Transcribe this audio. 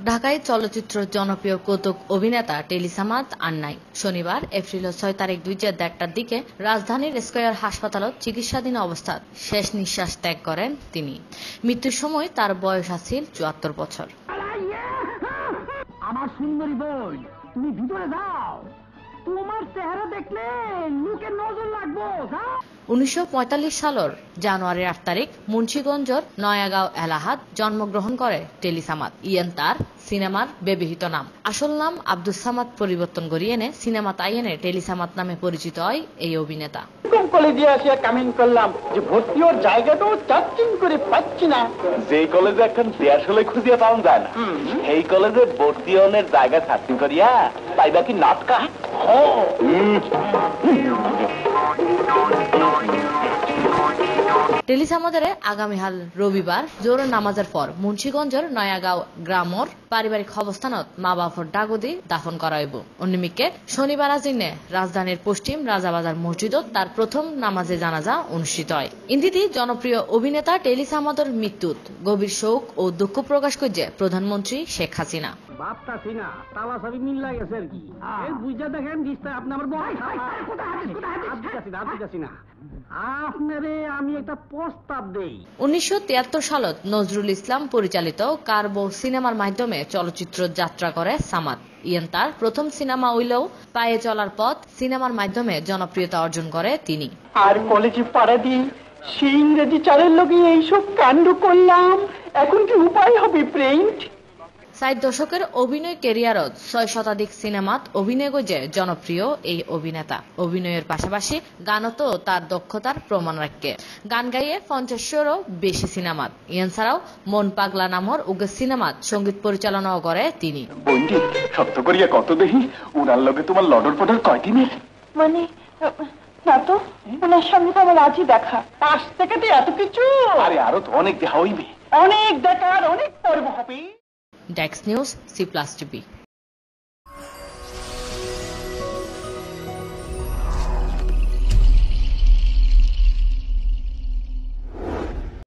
ঢাকায় চলচ্চিত্র জনপ্রিয় কৌতুক অভিনেতা টেলি সামাদ আর নাই। শনিবার এপ্রিল 6 তারিখ 2001টার দিকে রাজধানীর স্কয়ার হাসপাতালত চিকিৎসাধীন অবস্থায় শেষ নিঃশ্বাস ত্যাগ করেন তিনি। মৃত্যুর সময় তার বয়স আছিল 74 বছর। আমার সুন্দরী বোন, তুমি ভিতরে যাও, তোমার চেহারা দেখলে লোকের নজর লাগবো। 1945 সালের জানুয়ারির 8 তারিখ মুন্সিগঞ্জের নয়াগাঁও এলাহাত জন্মগ্রহণ করে টেলি সামাদ। ইয়ান তার সিনেমার ব্যবহৃত নাম। আসল নাম আব্দুস সামাদ পরিবর্তন করিয়ে এনে সিনেমা তাইয়েনে টেলি সামাদ নামে পরিচিত হয় এই অভিনেতা। কলেজে আসিয়া কামিং করলাম যে ভর্তি ওর জায়গাটাও চার্চিং করে পাচ্ছি না। যে কলেজে এখন আসলে খুঁজিয়া পাওয়া যায় না, এই কলেজে ভর্তি হওয়ার জায়গা সার্চিং করিয়া পাইবা কি নাটকা। টেলি সামাদের আগামী হাল রবিবার জোহরের নামাজের পর মুন্সিগঞ্জের নয়াগাঁও গ্রামর পারিবারিক অবস্থানত মা বাপর ডাগদি দাফন করা হইব। অন্যদিকে শনিবার আজিনে রাজধানীর পশ্চিম রাজাবাজার মসজিদত তার প্রথম নামাজে জানাজা অনুষ্ঠিত হয়। ইন্দিতি জনপ্রিয় অভিনেতা টেলি সামাদের মৃত্যুত গভীর শোক ও দুঃখ প্রকাশ করছে প্রধানমন্ত্রী শেখ হাসিনা। বাপটা সিনা তালা সবই মিল্লা গেছে আর কি। এই বুঝা দেখেন দিস্তা আপনি আমার বয় না আপনারে আমি একটা প্রস্তাব দেই। 1973 সালত নজরুল ইসলাম পরিচালিত কারবো সিনেমার মাধ্যমে চলচ্চিত্র যাত্রা করে সামাদ। ইয়ান তার প্রথম সিনেমা হইলেও পায়ে চলার পথ সিনেমার মাধ্যমে জনপ্রিয়তা অর্জন করে তিনি। আর কলেজে পাড়া দিয়ে সেই ইংরেজি চারের লগে এইসব কাণ্ড করলাম, এখন কি উপায় হবে প্রেন্ট? 60 দশকের অভিনয় ক্যারিয়ারত 6 শতাধিক সিনেমাত অভিনয় করে জনপ্রিয় এই অভিনেতা। অভিনয়ের পাশাপাশি গানতো তার দক্ষতার প্রমাণ রাখে। গান গাইয়ে 50-এরও বেশি সিনেমাত। ইয়ান ছাড়াও মন পাগলা নামর উগে সিনেমাত সঙ্গীত পরিচালনাও করে তিনি। বন্ধু সত্য করিয়া কত দেখি উনার লগে তোমার লডর পডর কয়দিনের? মানে না তো, ওনার সঙ্গে তো আমার আজই দেখা। পাশ থেকে তো এত কিছু। আরে আরো তো অনেক দেখা হইবে, অনেক দেখার অনেক পর্ব হবে। ডেক্স নিউজ, C+ TV।